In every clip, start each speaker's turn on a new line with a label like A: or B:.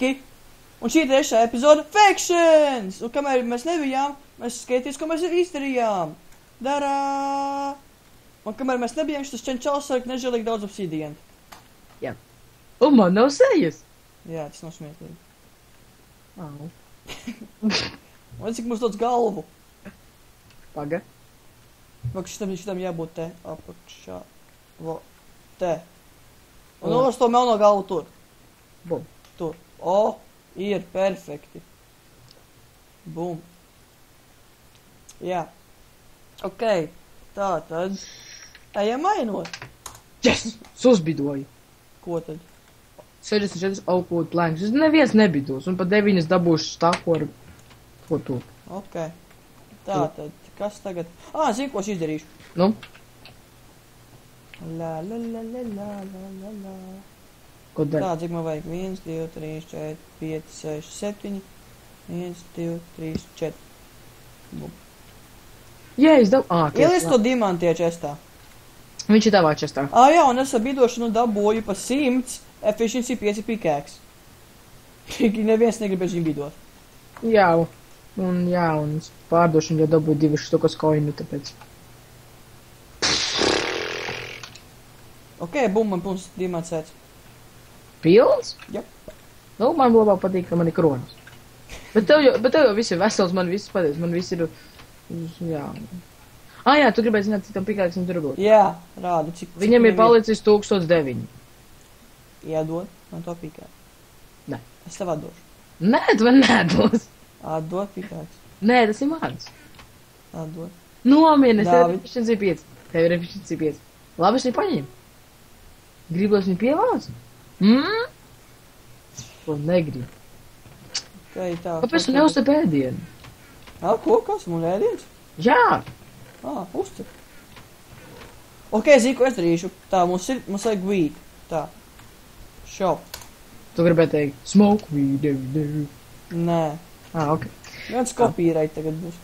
A: Sveiki! Un šī trešā epizoda Factions! Un kamēr mēs nebijām, mēs skaties, ko mēs izdarījām. Darā! Un kamēr mēs nebijām, šis čenčals sāk nežēlīgi daudz obsidienu.
B: Jā. Un man nav sejas.
A: Jā, tas nav smieklīgi.
B: Au.
A: Un cik mums daudz galvu?
B: Paga.
A: Vai šitam jābūt te apakšā. Te. Un nolas to melno galvu tur.
B: Bum.
A: Tur. O, ir perfekti. Bum. Jā. Ok. Tā tad. Ejam mainot.
B: Yes! Susbidoju.
A: Ko tad?
B: 64 output planks. Es neviens nebidos. Un pa 9 dabūšu stāku ar to tu.
A: Ok. Tā tad. Kas tagad? Zinu, ko es izdarīšu.
B: Nu?
A: La la la la la la la la.
B: Ko dari?
A: Tā, cik man vajag? 1, 2, 3, 4, 5, 6, 7. 1, 2, 3, 4. Bum.
B: Jā, es dabu...
A: Ielies to dimantie čestā.
B: Viņš ir tavā čestā.
A: Jā, un es ar bidošanu dabūju pa 100 efficiency 5 pikēks. Neviens negrib bez viņu bidot.
B: Jā, un es pārdošanu jau dabūju 2 štukas koinu, tāpēc.
A: Ok, bum, man pums dimants sēdz.
B: Pilns?
A: Jā.
B: Nu, man labāk patīk, ka man ir kronas. Bet tev jau viss ir vesels, man viss patīk, man viss ir... Jā. Jā, tu gribēji zināt, cik tam pikāks un tur būt.
A: Jā, rāda, cik...
B: Viņam ir palicis 1009.
A: Iedod man to pikāks.
B: Nē.
A: Es tev atdošu.
B: Nē, tu man nedos.
A: Atdod pikāks.
B: Nē, tas ir mans.
A: Atdod.
B: Nomienes, tev ir
A: Dāvid.
B: efficiency 5. Tev ir efficiency 5. Labi, es viņu paņēmu. Gribu, lai es viņu pievācu? Ko negribu.
A: Ok, tā.
B: Kāpēc tu neuztep ēdienu?
A: Ko, kas? Man ēdiens?
B: Jā.
A: Uzcep. Ok, zinu, ko es darīšu. Tā, mums vajag weed. Tā. Shop.
B: Tu gribēji teikt, smoke weed every day.
A: Nē.
B: Ok.
A: Viens copyright tagad būs.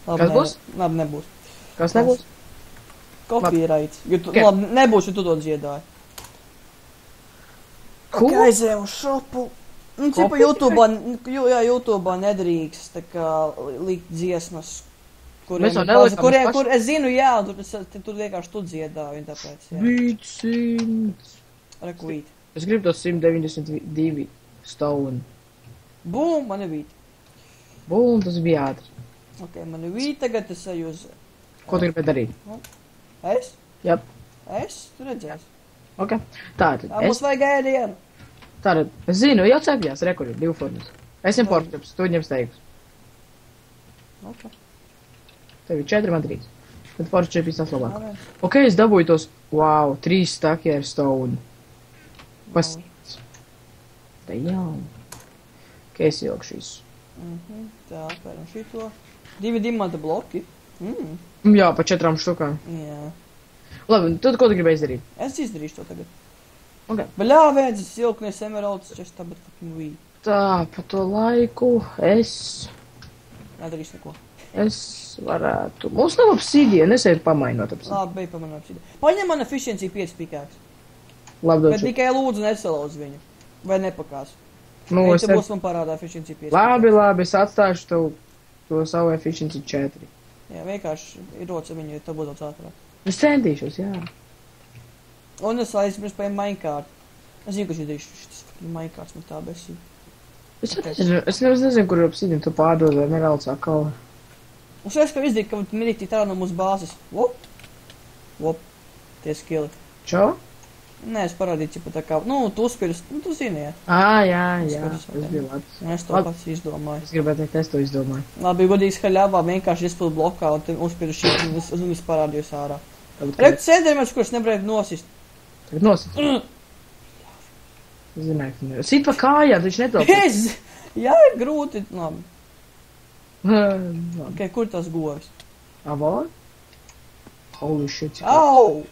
A: Labi,
B: Kas būs?
A: Labi, nebūs.
B: Kas nebūs?
A: Copyright. Jo tu,
B: Ok.
A: labi, nebūs, jo tu to dziedāji.
B: Ko?
A: Ok, aizējām uz shopu. Nu, cipa
B: Copyright?
A: YouTube'ā nedrīkst, tā kā, likt dziesmas,
B: Mēs jau nelikām uz pašu.
A: kur es zinu, jā, tur vienkārši tu dziedāji, un tāpēc, jā.
B: Beat 100.
A: Rekwīt.
B: Es gribu tos 192 stone.
A: Bum, man ir vīt.
B: Bum, tas bija ātri.
A: Ok, man ir vīt, tagad es eju uz...
B: Ko tu gribēji darīt?
A: Es?
B: Jā.
A: Tu redzēsi.
B: Ok. Tātad,
A: Mums vajag ēdienu.
B: es zinu, jau cepjās, rekur ir 2 formas. Es ņem porkčeps, tu ņem steigus.
A: Ok.
B: Tev ir 4, man 3. Tad porkčepis tas labāk.
A: Labi.
B: Ok, es dabūju tos, wow, 3 staki ar stone. Pas... Tā jau. Ok, es ilgšu visu.
A: Tā, pēram šito. 2 dimanta bloki.
B: Jā, pa 4 štukām.
A: Jā.
B: Labi, tad ko tu gribēji izdarīt?
A: Es izdarīšu to tagad.
B: Ok.
A: Baļā, viens silknies emeralds, čestā, bet fucking vīt.
B: Tā, pa to laiku
A: Nedarīšu neko.
B: es varētu... Mums nav obsidiena, es eju pamainot obsidienu.
A: Labi, beidz pamanāt šitā. Paņem man efficiency 5 pikāks.
B: Labi,
A: Bet
B: došu.
A: tikai lūdzu nesalauz viņu. Vai nepakās.
B: Nu,
A: Ei,
B: es
A: te būs man parādā efficiency 5
B: Labi, es atstāšu tev to savu efficiency 4.
A: Jā, vienkārši ir roca viņu, jo tev būs daudz ātrāk.
B: Es centīšos, jā.
A: Un es aizmirsu par Minecraft. Es zinu, ka es izdarīšu šitas fucking Minecrafts, man tā besīja.
B: Es nezinu, kur ir obsidiena, tu pārdod vai nevelc atkal.
A: Un šais, ka izdarīt, ka minītī tā no mūsu bāzes. Lop. Tie skili.
B: Čau?
A: Nē, es parādīju, cipa tā kā, tu uzspiedus, tu zini, jā.
B: Jā,
A: Skaties,
B: tas bija labs.
A: Es to
B: Labi.
A: pats izdomāju.
B: Es gribētu teikt, es to izdomāju.
A: Labi, godīgs haļāvā vienkārši izpildu blokā un te uzspiedu šīt un viss parādījos ārā.
B: Tagad
A: Rekt sēdējumēs, kurus nevarēju nosist.
B: nosit. Zināju, ka nevar. Sit pa kājām, viņš netelpa.
A: Jā, ir grūti. Labi. Ok, kur tas govis?
B: Avā? Holy shit.
A: Au!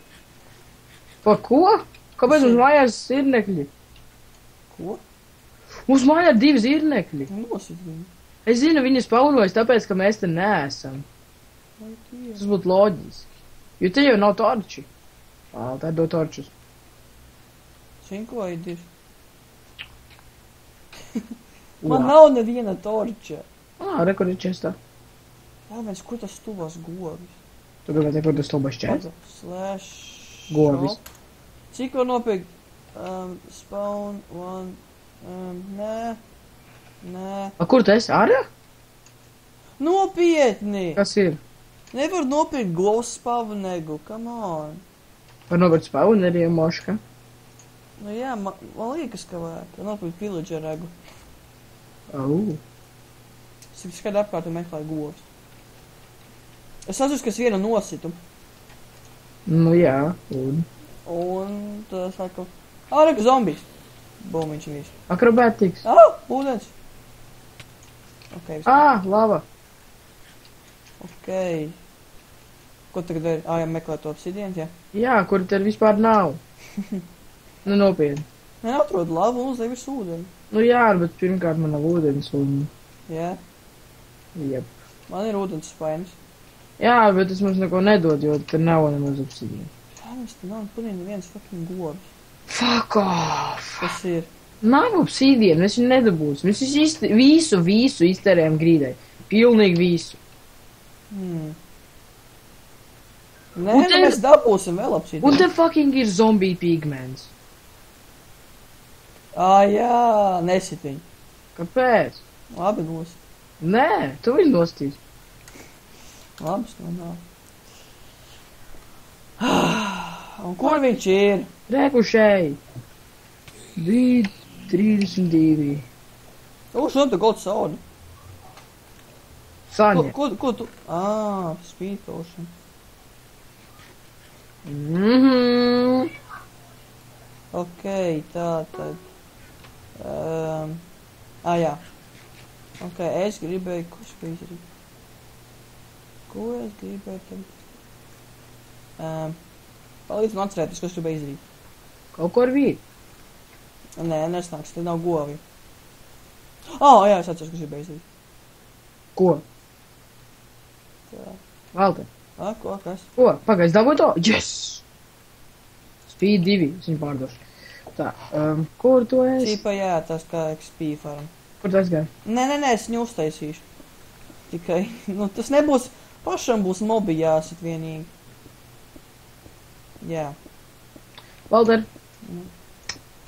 B: Pa ko? Kāpēc mums mājās zirnekļi?
A: Ko?
B: Mums mājās 2 zirnekļi.
A: Nosit viņu.
B: Es zinu, viņi spaunojas tāpēc, ka mēs te neesam.
A: Vai tie?
B: Tas būtu loģiski. Jo te jau nav torči. Tā dod torčus.
A: 5 vai 2? Man nav neviena torča.
B: Rekur ir čestā.
A: Jā, mēs, kur tas tuvās govis?
B: Tu gribētu, kur tas tobas čest?
A: Slash.
B: Govis.
A: shop. Cik var nopirkt? Spawn, one. Nē.
B: Kur tu esi? Ārā?
A: Nopietni!
B: Kas ir?
A: Nevar nopirkt glows spavnegu, come on.
B: Var nopirkt spawneriem moška?
A: Nu jā, man liekas, ka vajag. Var nopirkt villageregu. Es skatu apkārt un meklēju govs. Es atceros, ka es vienu nositu.
B: Nu jā,
A: Un tā saku, reka zombijs. Bum, viņš ir visu.
B: Akrobētiks.
A: Ūdens. Ok,
B: Lava.
A: ok. Ko tagad dari? Jā, meklē to obsidienu, jā?
B: Jā, kur te vispār nav. Nu nopietni.
A: Nē, atrod labu un uzliek visu ūdeni.
B: Nu jā, bet pirmkārt man nav ūdens un...
A: Jā,
B: Jep.
A: man ir ūdens spainis.
B: Jā, bet tas mums neko nedod, jo te nav nemaz obsidienu.
A: Jā, mums te nav pilnīgi neviens fucking govs.
B: Fuck off!
A: Kas ir?
B: Nav obsidienu, mēs viņu nedabūsim. Mēs visu izterējam grīdai. Pilnīgi visu.
A: Nē,
B: Un te-
A: mēs dabūsim vēl obsidienu.
B: Un te fucking ir zombie pigments.
A: Jā, nesit viņu.
B: Kāpēc?
A: Labi, nos.
B: Nē, tu viņu nostīs.
A: Labi, nav. Un kur viņš ir?
B: Rekušēji. 32.
A: Šodien tu gold soda.
B: Saņa.
A: Ko tu? Speed potion. Ok, tā tad. Jā. Ok, es gribēju, ko es biju izdarīt? Ko es gribēju tagad? Palīdz man atcerēties, ko es gribēju izdarīt.
B: Kaut ko ar vīru.
A: Nē, nesnāks, te nav govi. Jā, es atceros, ko es gribēju izdarīt.
B: Ko?
A: Tā.
B: Valter.
A: Ko, kas?
B: Ko? Pagaidz, dabūju to? Yes! Speed 2, es viņu pārdošu. Tā, kur tu esi?
A: Cīpa, jā, tas kā XP faram.
B: Kur tu aizgāji?
A: Nē, es viņu uztaisīšu. Tikai, tas nebūs, pašam būs mobi jāsit vienīgi. Jā.
B: Valter.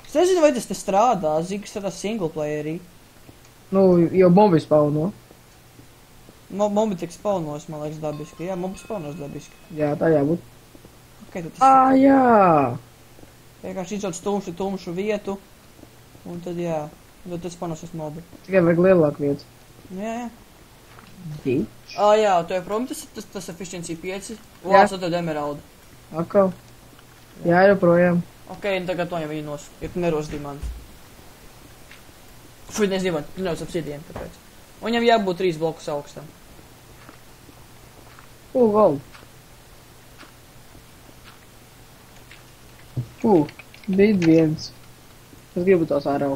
A: Es nezinu, vai tas te strādā, zinu, ka strādā single playerī.
B: Nu, jau mobi spauno.
A: Mobi tik spaunos, man liekas, dabiski. Jā, mobi spaunos dabiski.
B: Jā, tā jābūt.
A: Okay, tad tas
B: Jā!
A: vienkārši izsauc tumšu vietu. Un tad, jā, tad tas spaunos uz mobi.
B: Tikai vajag lielāku vietu.
A: Jā.
B: Bitch.
A: Jā, tu joprojām tas efficiency 5.
B: Jā.
A: Tad emeralda.
B: Akal. Jā, joprojām.
A: Ok, tagad to jau viņi nos, ja tu neros dimantu. Fuj, nes dimantu, tu neros obsidienu, tāpēc. Un viņam jābūt 3 blokus augstam.
B: Gold. Bid 1. Es gribu tos ārā.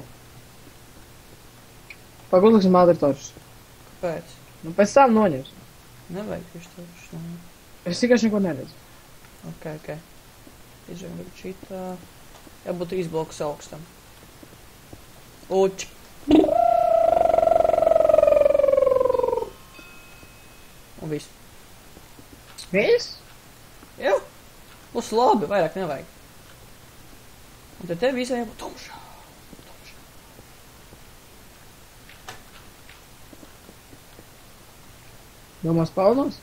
B: Pagūdliksim ātritošus.
A: Kāpēc?
B: Nu, pēc tam noņems.
A: Nevajag tieši to.
B: Es tikai neko neredzu.
A: Ok. Izvēlam šitā. Jābūt 3 blokus augstam. Uč. Un viss.
B: Viss?
A: Jā. Būs labi, vairāk nevajag. Un tad tev visai jābūt tumšā.
B: Domā spaunos?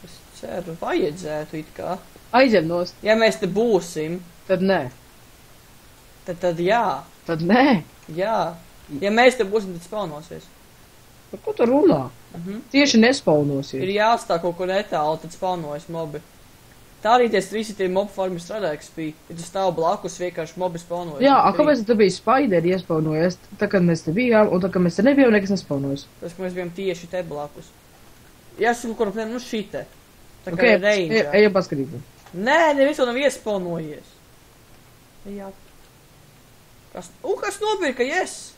A: Es ceru, vajadzētu it kā.
B: Aizem nost.
A: Ja mēs te būsim,
B: Tad nē.
A: tad jā.
B: Tad nē.
A: Jā. Ja mēs te būsim, tad spaunosies.
B: Par ko tu runā? Tieši nespaunosies.
A: Ir jāstāv kaut kur netālu, tad spaunojas mobi. Tā arī tie strīsitie mobu farmi strādā XP. Ja tu stāv blakus, vienkārši mobi spaunojas.
B: Jā, kāpēc te bija spaideri iespaunojies? Tā, kad mēs te bijām, un tā, kad mēs te nebijām, nekas nespaunojas.
A: Tas, ka mēs bijām tieši te blakus. Jā, es kaut kur apmēram, šite. Tā
B: Ok,
A: kā range.
B: ejam paskatīt.
A: Nē, neviens vēl nav iespaunojies. Jā. Kas nopirka, yes?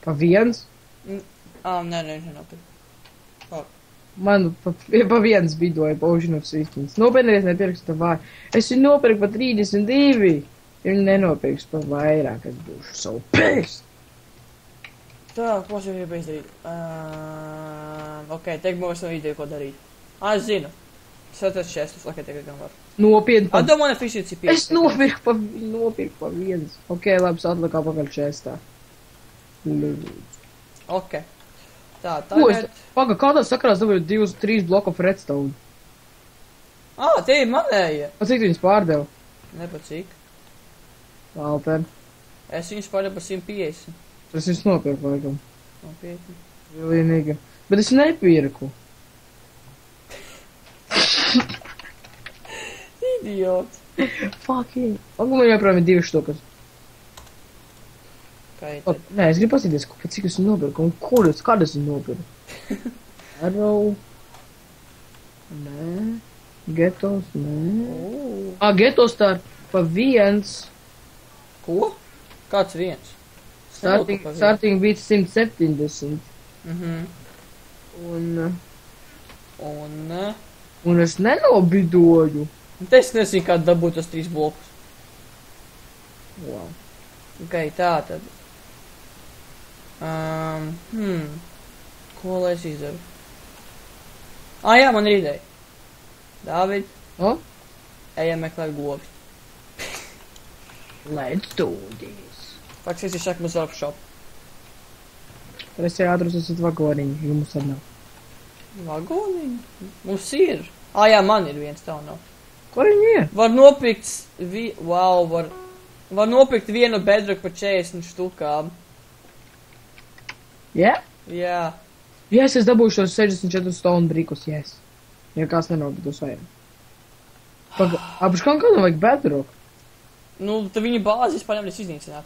B: Pa viens?
A: Nē, nenopirka.
B: Man pa viens bidoja pa Ocean of Systems. Nopietnies nepirkstu tā vāju. Es viņu nopirku pa 32. Ja viņi nenopirks par vairāk, es būšu savu pēst.
A: Tā, ko es jau gribēju izdarīt? Ok, teikt mums no ideja, ko darīt. Es zinu. Saturs čestus, ok, tagad gan var.
B: Nopietni.
A: I don't want efficiency 5.
B: Es nopirku pa viens. Ok, labi, atlikā pakaļ čestā.
A: Ok. Tā,
B: Ko es...
A: tagad...
B: Paga, kādā sakarās dabūju 2-3 bloku of redstone?
A: Tie ir manējie.
B: Pa cik tu viņus pārdevu?
A: Nepa cik.
B: Alper.
A: Es viņus pārdevu par 150.
B: Es viņus nopirku, laikam.
A: Nopietni.
B: Vienīgi. Bet es nepirku.
A: Idiot.
B: Fucking. Paga, man joprojām ir 2 štukas.
A: Kaitēt.
B: Nē, es gribu pasīties, cik es viņu nopirku un kādu es viņu nopirku. Arrow. Nē. Getos, nē. Getos tā ir pa viens.
A: Ko? Kāds viens?
B: Starting beat 170. Un es nenobidoju.
A: Te es nezinu, kā dabūt tos 3 blokus.
B: Wow.
A: Ok, tā tad. Ko lai es izdaru? Jā, man ir ideja. Dāvid, ejam meklēt gobi.
B: Let's do this.
A: Faktiski ir šak mazāk shop.
B: Tad es jau atrus esat vagoniņu, jo mums tad nav.
A: Vagoniņi? Mums ir. Jā, man ir viens, tev nav.
B: Kur viņi ir?
A: Var nopirkt, var nopirkt vienu bedrock par 40 štukām.
B: Yeah?
A: Jā.
B: Yes, es dabūšu tos 64 stone brikus, yes. Ja kāds nenobidos vairāk. Apš kādam vajag bedrock?
A: Nu, tad viņa bāzes paņemties iznīcināt.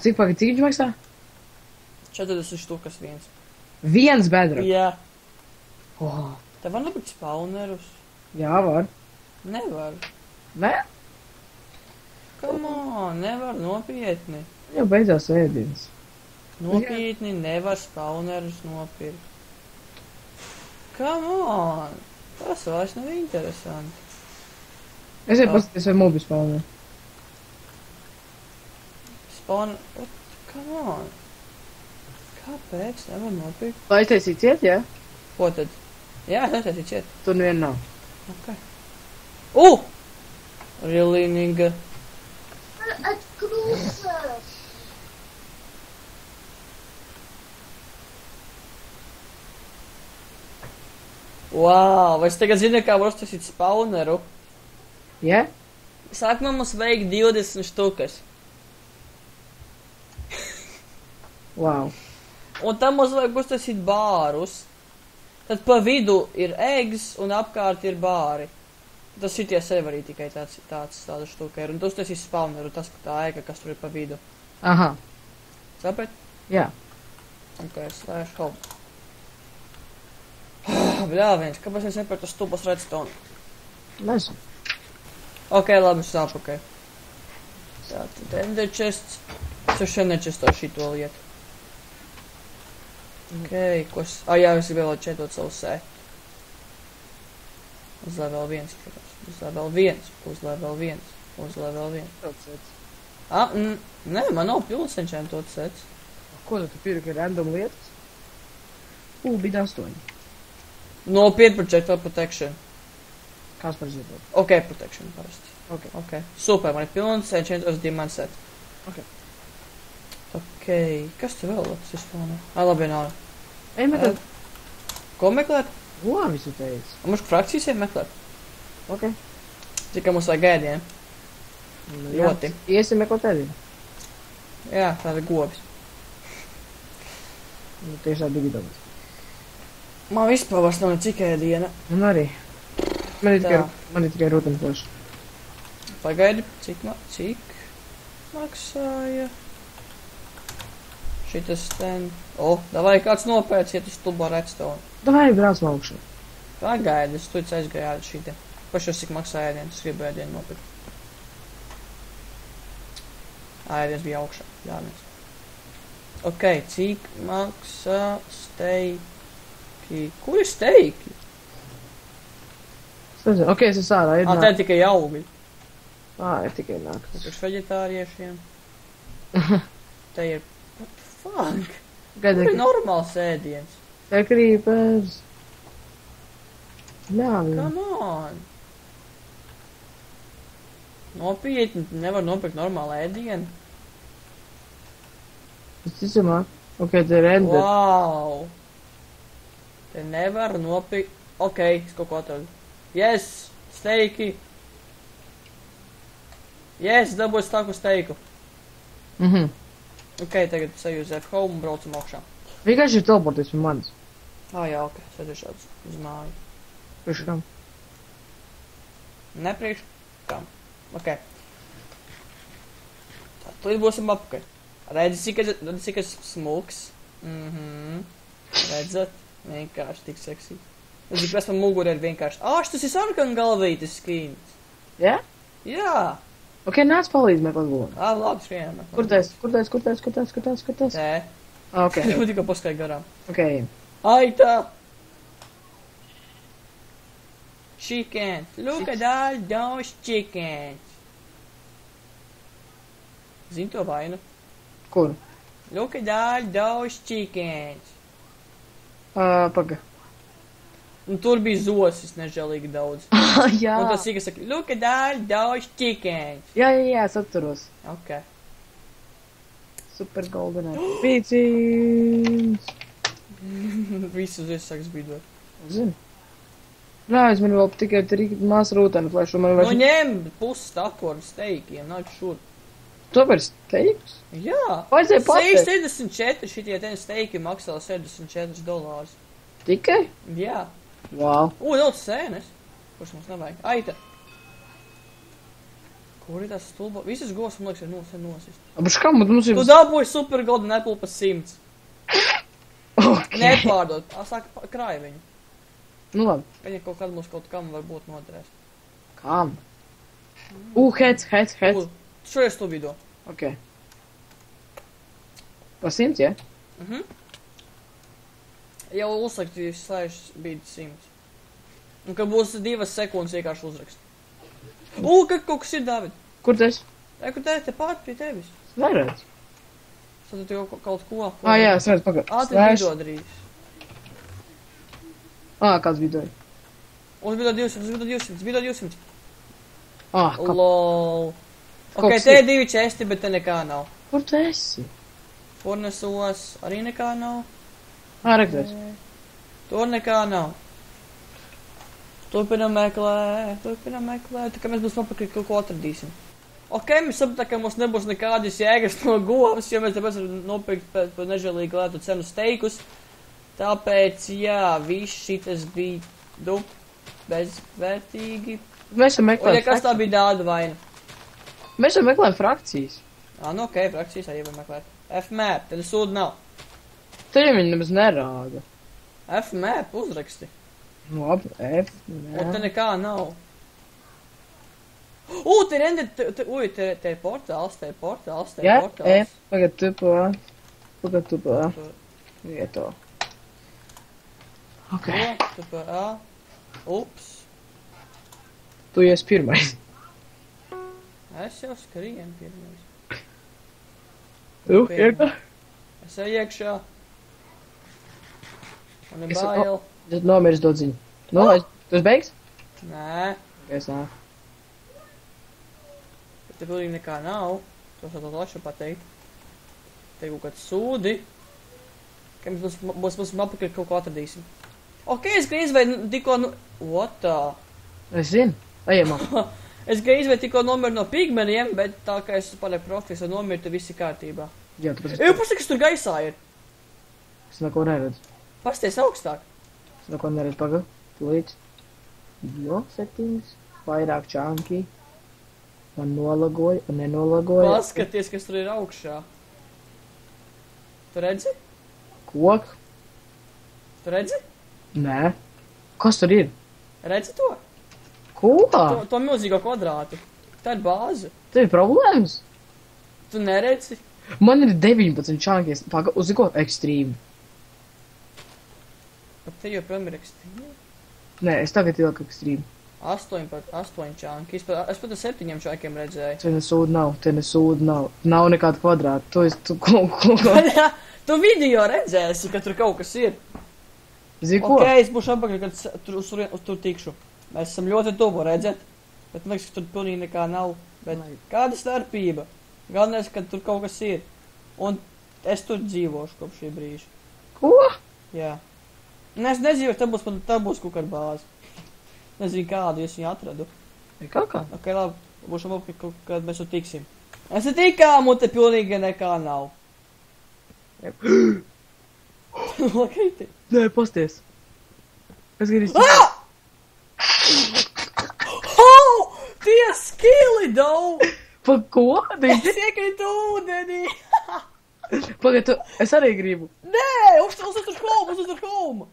B: Cik viņš maksā?
A: 40 štukas viens.
B: Viens bedrock?
A: Jā.
B: Oh.
A: Tev var nopirkt spawnerus?
B: Jā, var.
A: Nevar.
B: Nē?
A: Come on, nevar nopietni.
B: Jau beidzās ēdienas.
A: Nopietni nevar spawnerus nopirkt. Come on. Tas vairs nav interesanti.
B: Es jau paskaties, vai mobi spawner.
A: Spawner... Come on. Kāpēc nevar nopirkt?
B: Lai taisīt ciet, jā?
A: Ko tad? Jā, es netaisīju ciet.
B: Tur nevien nav.
A: Ok. Really, nigga. Wow, vai es tagad zinu, kā var uztaisīt spawneru?
B: Jā?
A: Sākumā mums vajag 20 štukas.
B: Wow.
A: Un tam mums vajag uztaisīt bārus. Tad pa vidu ir eggs un apkārt ir bāri. Tas šitie sev arī tikai tāda štuka ir. Un tu uztaisīs spawneru, tas tā ēka, kas tur ir pa vidu.
B: Aha.
A: Saprat?
B: Jā.
A: Ok, slēšu kaut. Bļāviens, kāpēc es nepērtu stulbas redstone?
B: Nezinu.
A: Ok, labi, es atpakaļ. Tātad ender chests. Es jau šeit nečestā šito lietu. Ok, ko es... jā, es gribēju četot savu sētu. Uzlēj vēl viens, protams. Uzlēj vēl viens, uzlēj vēl viens, uzlēj vēl viens. Nē, man nav pilns enchantot sets.
B: Ko tu pirki random lietas? Bija 8.
A: Nopiet projectile protection.
B: Kāds par ziedot?
A: Ok, protection parasti. Ok. Super, man ir pilns enchantos diamant set. Ok, kas te vēl labs izpilnē? Labi, nav.
B: Ej, meklēt.
A: Ko meklēt?
B: Visu teici.
A: Mums frakcijas ir meklēt.
B: Ok.
A: Cik mums vajag ēdienu? Ļoti.
B: Iesim meklēt ēdienu.
A: Jā, tā ir gobis.
B: Tieši tā bija dabas.
A: Man vispār vairs nav cik ēdiena.
B: Man arī. Man ir tikai rotaņplaši.
A: Pagaidi, cik maksāja? Šitas ten... davai kāds nopēc, iet uz stulbā redstone.
B: Davai, brāc augšā.
A: Pagaidi, es tuic aizgāju ādi šitiem. Pašos cik maksāja ēdienu, es gribu ēdienu nopirkt. Ēdiens bija augšā, jāmies. Ok, cik maksā steiki? Kur ir steiki?
B: Ok, es esmu ārā, ir
A: Te tikai augļi.
B: Ir tikai naktis.
A: Priekš veģetāriešiem. Te ir... What the fuck?
B: Gada,
A: Kur ir normāls ēdiens?
B: te krīpers. Ļāvi.
A: Come on! Nopietni, nevar nopirkt normālu ēdienu.
B: Visticamāk. Ok, te ir render.
A: Wow! Te nevar nopirkt... Ok, es kaut ko atradu. Yes! Steiki! Yes, dabūju stāku steiku. Ok, tagad seju uz F-home un braucam augšā.
B: Vienkārši ir teleporties pie manis.
A: Jā, ok, sēdēšu šāds uz māju.
B: Priekš kam?
A: Nepriekš kam. Ok. Tā, tūlīt būsim apakaļ. Redzi, cik es smuks. Redzat? Vienkārši tik seksī. Redzi, kas man muguri ir vienkārši. Šitas ir sarkan galvītis skīns.
B: Jā?
A: Jā.
B: Ok, nāc palīdz meklēt logu.
A: Labi, skrienam.
B: Kur tas?
A: Tē.
B: Ok,
A: Tev tikai paskai garām.
B: ok.
A: Aita! Chickens. Look at all those chickens. Zini to vainu?
B: Kur?
A: Look at all those chickens.
B: Paga.
A: Un tur bija zosis nežēlīgi daudz.
B: Jā.
A: Un tas sīka saka, look at all those chickens.
B: Jā, es atceros.
A: Ok.
B: Super goldenai. Pīcīns.
A: Visu zies sāks bīdot.
B: Zini. Nē, es man vēl tikai mās rūteni plēšu. Man
A: Nu
B: vairs...
A: ņem pusi takoru steikiem, nāk šur.
B: Tomēr steiks?
A: Jā.
B: Vajadzēja pateikt.
A: 6,74 šitie ten steiki maksā $64.
B: Tikai?
A: Jā.
B: Wow.
A: Daudz sēnes. Kurš mums nevajag? Aita. Kur ir tas stulbo? Visas govs, man liekas, ir nosist.
B: Abaš kam? Mums ir...
A: Tu dabūji super golden apple pa 100.
B: Ok.
A: Nepārdot. Sāk krāj viņu.
B: Nu labi.
A: Viņa kaut kad mums kaut kam varbūt noderēs.
B: Kam? Heads.
A: Šoreiz tu video.
B: Ok. Pa 100, ja?
A: Jau uzrakstīs slēžas bija 100. Un ka būs 2 sekundes vienkārši uzrakst. Ka kaut kas ir, David.
B: Kur tas?
A: Kur te pārt pie tevis.
B: Neredz.
A: Tad tu jau kaut ko.
B: Jā, es redzu, pagad.
A: Te video drīz.
B: Kāds video?
A: Un video 200.
B: Kāp.
A: Lol. Ok,
B: Kaut kas
A: te
B: ir.
A: ir 2 česti, bet te nekā nav.
B: Kur tu esi?
A: Furnesos arī nekā nav.
B: Rekties.
A: Tur nekā nav. Turpinam meklēt. Tā kā mēs būs nopakaļ kaut ko atradīsim. Ok, mēs sapratām, ka mums nebūs nekādas jēgas no govs, jo mēs tāpēc varam nopirkt par nežēlīgi lētu cenu steikus. Tāpēc, jā, viss šitas bija bezvērtīgi.
B: Mēs jau
A: Un
B: meklējam
A: ja kas tā bija dāda vaina?
B: Mēs jau meklējam frakcijas.
A: Nu ok, frakcijas arī var meklēt. F-map, tad sūdu nav.
B: Te jau viņi nemaz nerāda.
A: F-map uzraksti.
B: Labi, F.
A: Un te nekā nav. Te render, te ir portāls.
B: Jā, F. Pagad tu pa. Vieto. Ok.
A: Tu pa A. Ups.
B: Tu esi pirmais.
A: Es jau skrienu pirmais.
B: Iekā.
A: Es eju iekšā. Man ir
B: Es-
A: bail.
B: Tad nomirs dod ziņu. Nu, tu esi beigs?
A: Nē,
B: Es nā.
A: bet te pilnīgi nekā nav. To es lašu pateikt. Te kaut kāds sūdi. Ka mēs būsim apakaļ kaut ko atradīsim. Ok, es gan izveidu tikko What the?
B: Es zinu. Ejam ap.
A: Es gan izveidu tikko nomiru no pigmeniem, bet tā kā es pārēju profils un nomiru, tad viss ir kārtībā.
B: Jā, tāpēc
A: Pasaka, kas tur gaisā ir.
B: es neko neredzu.
A: Pasties augstāk.
B: Es neko neredzu. Pagad. Tūlīt. Jo, settings. Vairāk čanki. Man nolagoja un nenolagoja.
A: Paskaties, kas tur ir augšā. Tu redzi?
B: Kok?
A: Tu redzi?
B: Nē. Kas tur ir?
A: Redzi to?
B: Ko?
A: To milzīgo kvadrātu. Tā ir bāze.
B: Tev ir problēmas?
A: Tu neredzi?
B: Man ir 19 čankies. Pagad, uz ko? Ekstrīmi.
A: Pat te joprojām ir ekstrīmi.
B: Nē, es tagad ieliku ekstrīmi.
A: 8 čanki. Es pat ar 7 čankiem redzēju.
B: Te nesūda nav. Nav nekāda kvadrāta. Ko?
A: Jā, tu video redzēsi, ka tur kaut kas ir.
B: Zini ko?
A: Ok, es būšu apakaļ, kad tur tikšu. Mēs esam ļoti tuvu, redzēt. Bet man liekas, ka tur pilnīgi nekā nav. Bet kāda starpība? Galvenais, ka tur kaut kas ir. Un es tur dzīvošu kopš šī brīža.
B: Ko?
A: Jā. Un es nedzīvošu, tā būs kaut kāda bāze. Nezinu kādu, es viņu atradu.
B: Ir kaut kā?
A: Ok, labi. Būšu apakaļ, kad mēs tur tiksim. Mēs tur tikām, un te pilnīgi nekā nav. Lakrīti.
B: Nē, pasties. Es gribu
A: Oh! Tie skili, dau!
B: Pa ko?
A: Es iekritu ūdenī!
B: Pagad, es arī gribu.
A: Nē! Uztur home!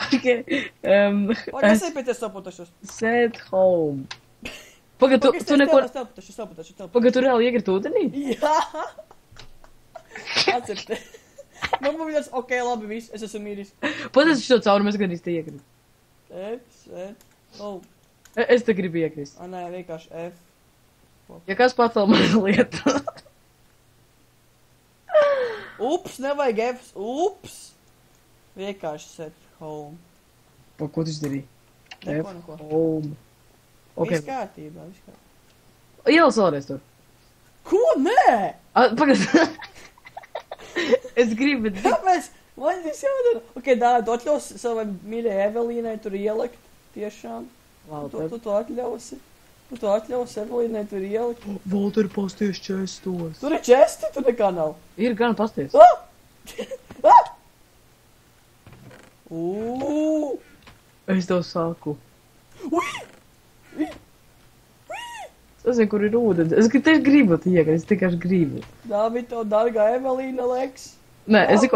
B: Okay.
A: Kas ir pie te saputašos?
B: Set home. Pagad, tu neko...
A: Saputašu.
B: Pagad, tu reāli iegrit ūdenī?
A: Jā! Atcepte. Man būs, ok, labi, viss, es esmu mīris.
B: Pasties šo caurumu, es gadīs te iegrit.
A: Oh.
B: Es te gribu iekrist.
A: Nē, vienkārši F.
B: Ja kas pacēl manu lietu?
A: Ups, nevajag F. Ups! Vienkārši set home.
B: Pa ko tu izdarīji?
A: Neko.
B: Home. Ok.
A: Viss kārtībā.
B: Ielas vēlreiz tur.
A: Ko? Nē!
B: Pagad. Es gribu, bet...
A: Kāpēc? Man tas jādara. Ok, tu atļaus savai mīļai Evelīnai tur ielikt. Tiešām. Tu to atļausi. Tu to atļausi Evelīnai tur ielikt.
B: Valter, pasties čestos.
A: Tur ir česti, tur nekā nav.
B: Ir gan pasties. Es tev saku. Es zinu, kur ir ūdens. Es gribu te iekrist, es tikai gribu.
A: David, to dargā Evelīna leks.
B: Nē, es zinu,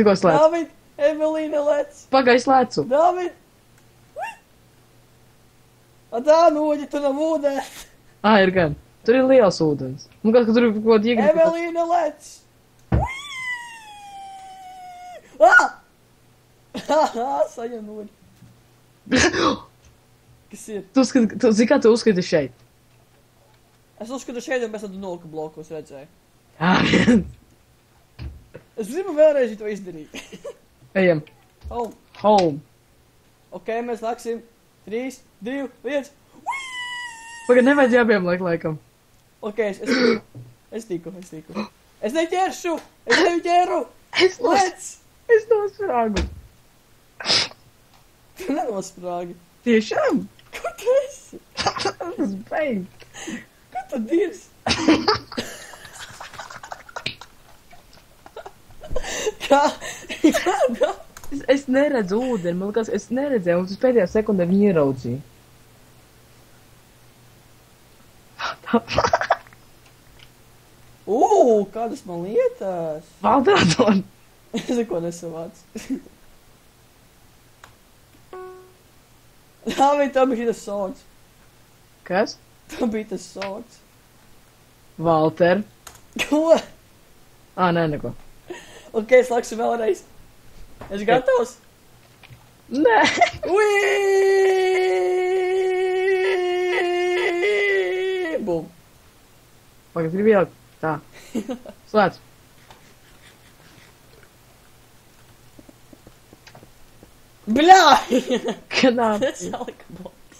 B: ko slēdzu.
A: David, Evelīna lec.
B: Pagaid, slēdzu.
A: David! Tā noģi, tu nav ūdens.
B: Ir gan. Tur ir liels ūdens. Un kā, ka tur ir kaut kāda iegrita.
A: Evelīna lec. Saņem noģi. Kas ir?
B: Tu zini, kā tu uzskati šeit?
A: Es uzskatu šeit, un mēs tādu nolku bloku redzēju. Es gribu vēlreiz to izdarīt.
B: Ejam. Home.
A: Ok, mēs laksim. 3, 2, 1.
B: Pagad, nevajadz jābiem laikam.
A: Ok, es tiku. Es neķeršu! Es tevi ķeru! Lec!
B: Es nosprāgu.
A: Tu nenosprāgi.
B: Tiešām?
A: Kur tu esi?
B: Es beigt.
A: Kur tu dirs? Kādā?
B: Es neredzu ūdeni, man liekas, es neredzēju, un tas pēdējā sekundē viņu ieraudzīju.
A: Kādas man lietas?
B: Valderadon!
A: Es neko nesavācu. Tā bija tas sots.
B: Kas?
A: Tā bija tas sots.
B: Valter.
A: Ko?
B: Nē, neko.
A: Ok, es laksu vēlreiz. Es gatavs?
B: Nē.
A: Bum.
B: Pagad, gribi ielikt. Tā. Slēdz.
A: Bļāj!
B: Kanāp.
A: Es saliku bloks.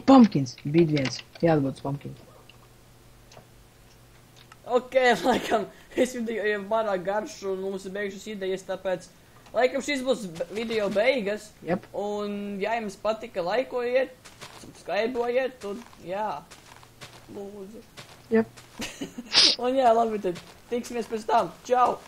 B: Pumpkins. Bija viens. Jāatbūt pumpkins.
A: Ok, laikam, es video jau pārāk garš un mums ir beigušas idejas, tāpēc, laikam, šis būs video beigas.
B: Jep.
A: Un, ja jums patika, laikojiet, subscribojiet un, jā, lūdzu.
B: Jep.
A: Un jā, labi, tad tiksimies pēc tam. Čau!